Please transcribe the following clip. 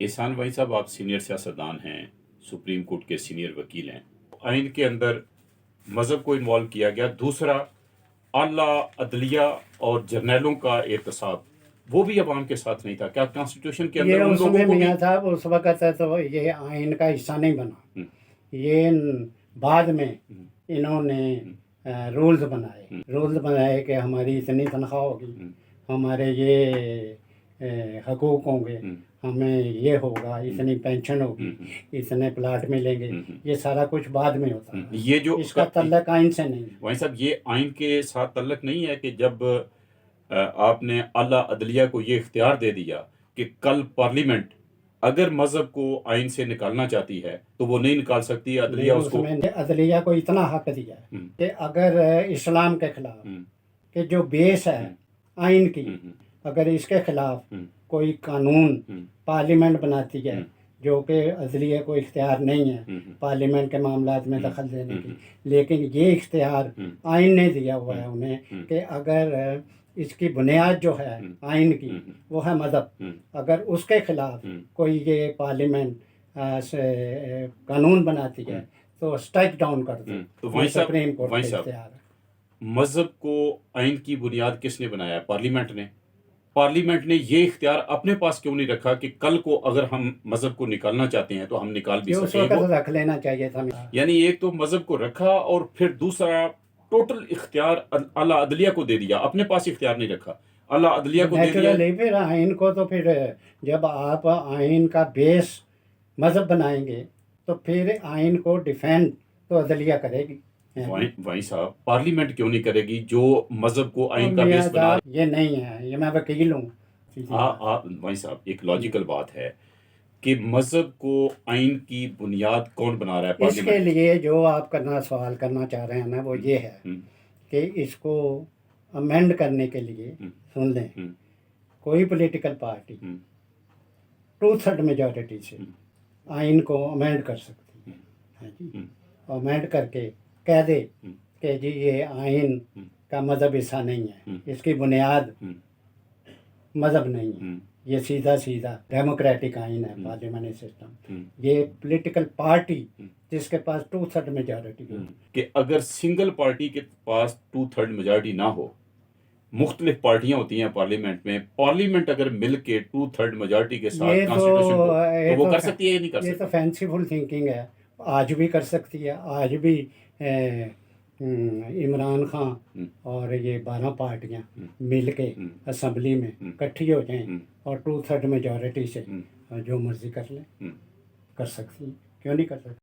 احسان بھائی صاحب، آپ سینئر سیاستدان ہیں، سپریم کورٹ کے سینئر وکیل ہیں۔ آئین کے اندر مذہب کو انوالو کیا گیا۔ دوسرا، اعلیٰ عدلیہ اور جرنیلوں کا احتساب، وہ بھی عوام کے ساتھ نہیں تھا۔ کیا کانسٹیٹیوشن کے اندر یہ ان اس لوگوں میں کو بھی میاں صاحب اس وقت تو یہ آئین کا حصہ نہیں بنا، یہ بعد میں انہوں نے رولز بنائے کہ ہماری اتنی تنخواہ ہوگی، ہمارے یہ حقوق ہوں گے، ہمیں یہ ہوگا، اتنی پینشن ہوگی، اتنے پلاٹ ملیں گے، یہ سارا کچھ بعد میں ہوتا ہے، یہ جو اس کا تعلق آئین سے نہیں ہے۔ بھائی صاحب، یہ آئین کے ساتھ تعلق نہیں ہے کہ جب آپ نے اعلیٰ عدلیہ کو یہ اختیار دے دیا کہ کل پارلیمنٹ اگر مذہب کو آئین سے نکالنا چاہتی ہے تو وہ نہیں نکال سکتی، عدلیہ اس کو عدلیہ کو اتنا حق دیا ہے کہ اگر اسلام کے خلاف کہ جو بیس ہے آئین کی، اگر اس کے خلاف کوئی قانون پارلیمنٹ بناتی ہے، جو کہ عدلیہ کو اختیار نہیں ہے پارلیمنٹ کے معاملات میں دخل دینے کی، لیکن یہ اختیار آئین نے دیا ہوا ہے انہیں کہ اگر اس کی بنیاد جو ہے آئین کی وہ ہے مذہب، اگر اس کے خلاف کوئی یہ پارلیمنٹ قانون بناتی ہے تو اسٹرائک ڈاؤن کر دو۔ تو سپریم کورٹ کا اختیار ہے۔ مذہب کو آئین کی بنیاد کس نے بنایا؟ پارلیمنٹ نے۔ پارلیمنٹ نے یہ اختیار اپنے پاس کیوں نہیں رکھا کہ کل کو اگر ہم مذہب کو نکالنا چاہتے ہیں تو ہم نکال بھی اس سکیں؟ وقت رکھ لینا چاہیے تھا۔ یعنی ایک تو مذہب کو رکھا اور پھر دوسرا ٹوٹل اختیار اعلیٰ عدلیہ کو دے دیا، اپنے پاس اختیار نہیں رکھا، اعلیٰ عدلیہ کو دے دیا۔ پھر آئین کو تو پھر جب آپ آئین کا بیس مذہب بنائیں گے تو پھر آئین کو ڈیفینڈ تو عدلیہ کرے گی۔ وہیں صاحب، پارلیمنٹ کیوں نہیں کرے گی جو مذہب کو آئین کا بیس بنا؟ یہ نہیں ہے، یہ میں وکیل ہوں۔ وہیں صاحب، ایک لاجیکل بات ہے کہ مذہب کو آئین کی بنیاد کون بنا رہا ہے؟ اس کے لیے جو آپ سوال کرنا چاہ رہے ہیں نا، وہ یہ ہے کہ اس کو امینڈ کرنے کے لیے، سن لیں، کوئی پولیٹیکل پارٹی 2/3 میجورٹی سے آئین کو امینڈ کر سکتی ہے، امینڈ کر کے کہہ دے کہ جی یہ آئین کا مذہب حصہ نہیں ہے، اس کی بنیاد مذہب نہیں ہے، یہ سیدھا ڈیموکریٹک آئین ہے، پارلیمنٹ سسٹم۔ یہ پولیٹیکل پارٹی جس کے پاس 2/3 میجورٹی ہو، کہ اگر سنگل پارٹی کے پاس 2/3 میجورٹی نہ ہو، مختلف پارٹیاں ہوتی ہیں پارلیمنٹ میں، پارلیمنٹ اگر مل کے 2/3 میجورٹی کے ساتھ کانسٹیٹیوشن کو تو وہ کر سکتی ہے یا نہیں کر سکتی؟ یہ تو فینسی فل تھنکنگ ہے، آج بھی کر سکتی ہے۔ آج بھی عمران خان اور یہ 12 پارٹیاں مل کے اسمبلی میں اکٹھی ہو جائیں اور 2/3 میجورٹی سے جو مرضی کر لیں، کر سکتی ہیں، کیوں نہیں کر سکتی؟